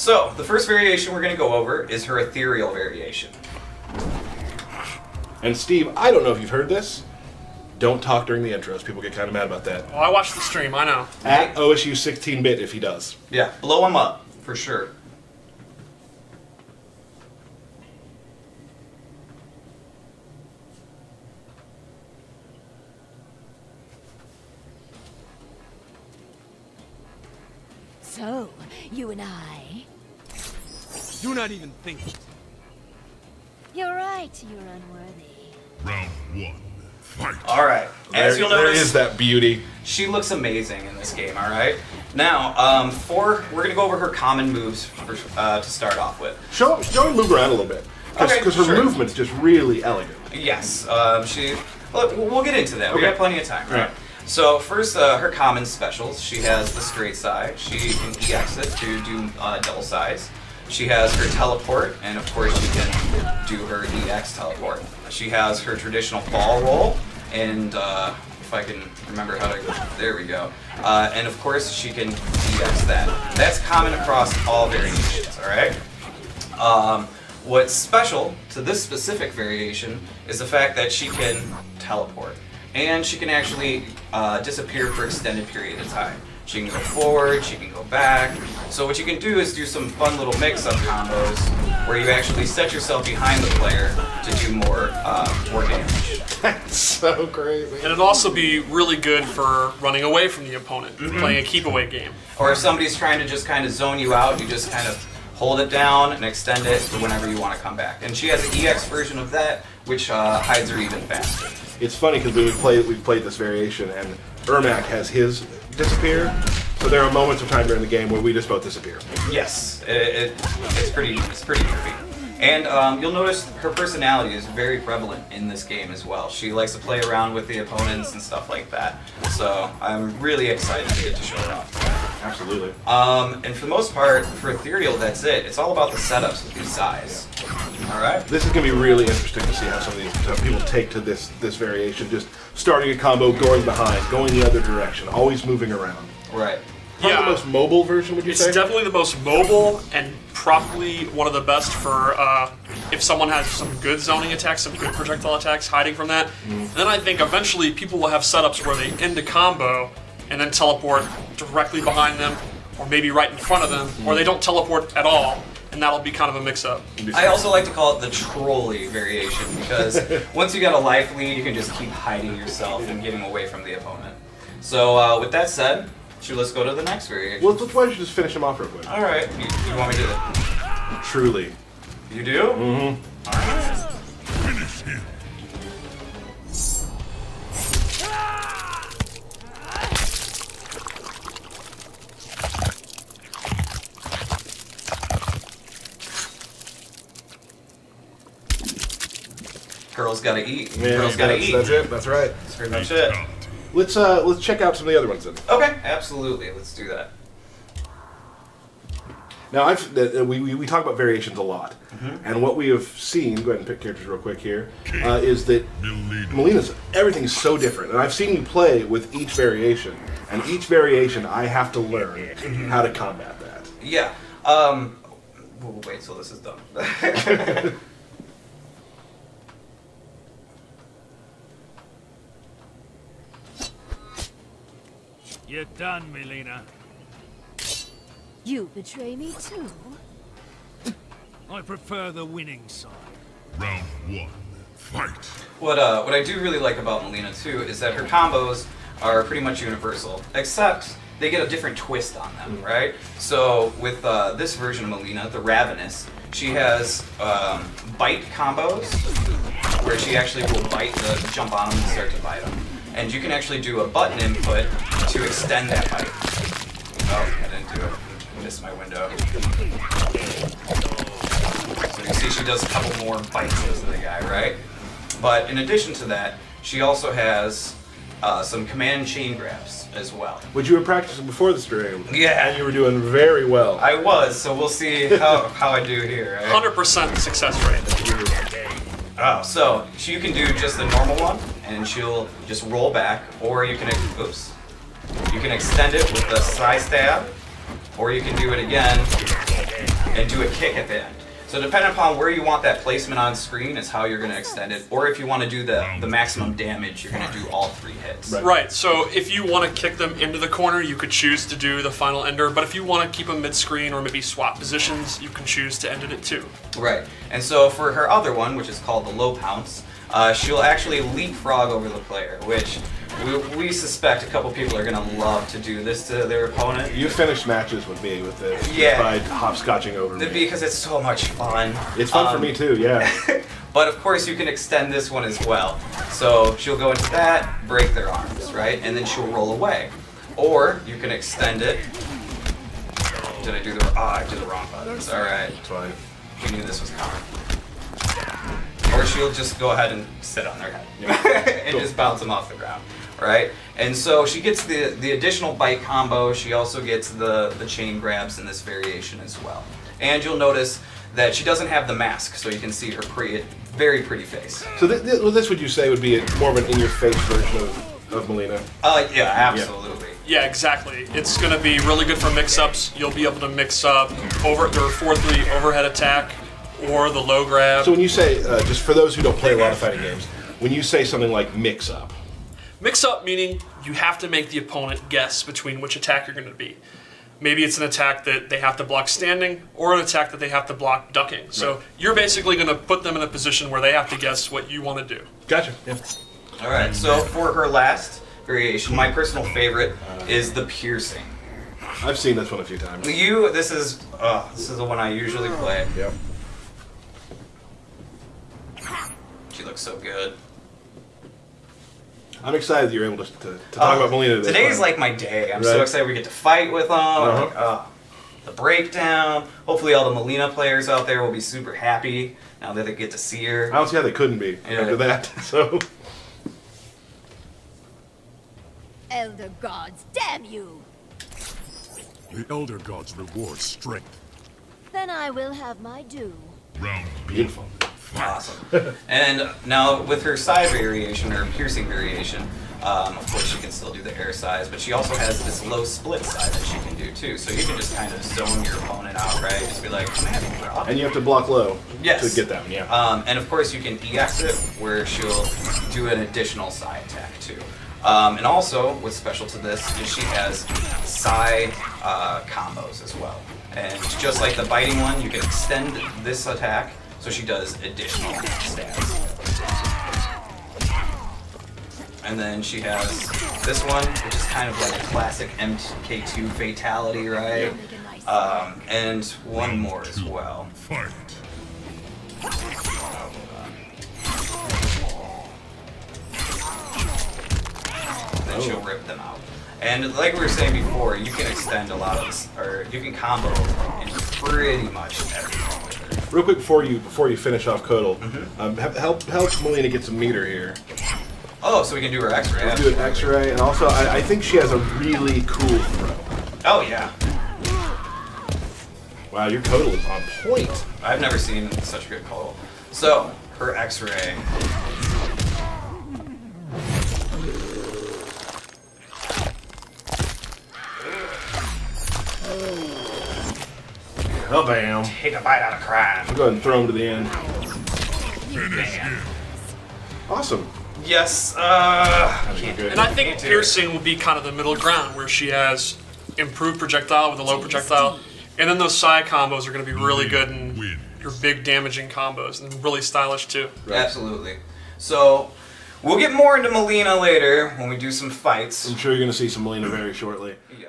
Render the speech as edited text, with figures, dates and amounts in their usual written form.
So, the first variation we're going to go over is her ethereal variation. And Steve, I don't know if you've heard this. Don't talk during the intros. People get kind of mad about that. Oh, I watched the stream, I know. At OSU 16-bit if he does. Yeah, blow him up, for sure. So, you and I... Do not even think it. You're right, you're unworthy. Round one, fight. Alright, as you'll There notice, is that beauty. she looks amazing in this game, alright? Now, we're going to go over her common moves to start off with. Show him move around a little bit. Because her sure. movement's just really elegant. Yes, we'll get into that. We Okay. got plenty of time, right? Right. So first, her common specials. She has the straight side. She can EX it to do double size. She has her teleport, and of course she can do her EX teleport. She has her traditional ball roll, and if I can remember how to go, there we go. And of course she can EX that. That's common across all variations, alright? What's special to this specific variation is the fact that she can teleport. And she can actually disappear for an extended period of time. She can go forward, she can go back. So what you can do is do some fun little mix-up combos where you actually set yourself behind the player to do more damage. That's so great, man. And it'd also be really good for running away from the opponent, playing a keep-away game. Or if somebody's trying to just kind of zone you out, you just kind of hold it down and extend it for whenever you want to come back. And she has an EX version of that, which hides her even faster. It's funny because we've played this variation, and Ermac has his disappear. So there are moments of time during the game where we just both disappear. Yes, it's pretty trippy. And you'll notice her personality is very prevalent in this game as well. She likes to play around with the opponents and stuff like that. So I'm really excited to get to show her off. Absolutely. And for the most part, for Ethereal, that's it. It's all about the setups with these size. Alright? This is going to be really interesting to see how some of these people take to this variation. Just starting a combo, going behind, going the other direction, always moving around. Right. Probably the most mobile version, would you It's say? definitely the most mobile and probably one of the best for if someone has some good zoning attacks, some good projectile attacks hiding from that. And then I think eventually people will have setups where they end a combo and then teleport directly behind them, or maybe right in front of them, or they don't teleport at all, and that'll be kind of a mix-up. I also like to call it the trolley variation because once you got a life lead, you can just keep hiding yourself and getting away from the opponent. So with that said, let's go to the next variation. Well, why don't you just finish him off real quick? All right, you want me to do that? Truly. You do? Mm-hmm. All right. Finish him. Girls gotta eat. Yeah, Girls gotta eat. That's it. That's right. That's pretty much it. Let's check out some of the other ones then. Okay, absolutely. Let's do that. Now, we talk about variations a lot, and what we have seen. Go ahead and pick characters real quick here. Is that Milena's everything's so different, and I've seen you play with each variation, and each variation I have to learn how to combat that. Yeah. We'll wait till this is done. You're done, Mileena. You betray me too? I prefer the winning side. Round one, fight. What I do really like about Mileena too is that her combos are pretty much universal, except they get a different twist on them, right? So with this version of Mileena, the Ravenous, she has bite combos where she actually will jump on them and start to bite them. And you can actually do a button input to extend that bite. Oh, I didn't do it. I missed my window. So you see she does a couple more bites into the guy, right? But in addition to that, she also has some command chain grabs as well. Which you were practicing before the stream. Yeah. And you were doing very well. I was, so we'll see how I do here, right? 100% success rate. Oh, so you can do just the normal one, and she'll just roll back, or you can, you can extend it with the side stab, or you can do it again and do a kick at the end. So depending upon where you want that placement on screen is how you're going to extend it. Or if you want to do the maximum damage, you're going to do all 3 hits. Right, so if you want to kick them into the corner, you could choose to do the final ender, but if you want to keep them mid-screen or maybe swap positions, you can choose to end it too. Right, and so for her other one, which is called the low pounce, she'll actually leapfrog over the player, which we suspect a couple people are going to love to do this to their opponent. You finished matches with me with this. Yeah. By hopscotching over me. Because it's so much fun. It's fun for me too, yeah. But of course you can extend this one as well. So she'll go into that, break their arms, right? And then she'll roll away. Or you can extend it. Did I do the I did the wrong buttons. Alright. It's fine. We knew this was coming. Or she'll just go ahead and sit on their head. And just bounce them off the ground. Right? And so she gets the additional bite combo. She also gets the chain grabs in this variation as well. And you'll notice that she doesn't have the mask, so you can see her very pretty face. So this would you say would be more of an in-your-face version of Mileena? Yeah, absolutely. Yeah, exactly. It's going to be really good for mix-ups. You'll be able to mix up their 4-3 overhead attack or the low grab. So when you say, just for those who don't play a lot of fighting games, when you say something like mix-up, Mix-up meaning you have to make the opponent guess between which attack you're going to be. Maybe it's an attack that they have to block standing, or an attack that they have to block ducking. So you're basically going to put them in a position where they have to guess what you want to do. Gotcha. Yeah. All right, so for her last variation, my personal favorite is the piercing. I've seen this one a few times. This is the one I usually play. Yep. She looks so good. I'm excited that you're able to talk about Mileena today. Today's like my day. I'm so excited we get to fight with them. The breakdown. Hopefully all the Mileena players out there will be super happy now that they get to see her. I don't see how they couldn't be after that. So. Elder gods, damn you! The Elder Gods reward strength. Then I will have my due. Round Beautiful. Awesome. And now with her side variation, or piercing variation, of course she can still do the air size, but she also has this low split side that she can do too. So you can just kind of zone your opponent out, right? Just be like, come at me, bro. And you have to block low Yes. to get that one, yeah. And of course you can EX it, where she'll do an additional side attack too. And also, what's special to this is she has side combos as well. And just like the biting one, you can extend this attack, so she does additional stats. And then she has this one, which is kind of like a classic MK2 fatality, right? And one more as well. fight. Then she'll rip them out. And like we were saying before, you can extend a lot of this, or you can combo in pretty much everything with her. Real quick before you finish off Kodal, help Mileena get some meter here. Oh, so we can do her X-ray. Let's do an X-ray, and also I think she has a really cool throw. Oh yeah. Wow, your Kodal is on point. I've never seen such a good call. So, her X-ray. Oh, bam. Take a bite out of crime. I'll go ahead and throw him to the end. Finish him. Awesome. Yes, Good. And I think piercing will be kind of the middle ground where she has improved projectile with a low projectile, and then those side combos are going to be really good in your big damaging combos and really stylish too. Absolutely. So, we'll get more into Mileena later when we do some fights. I'm sure you're going to see some Mileena very shortly. Yeah.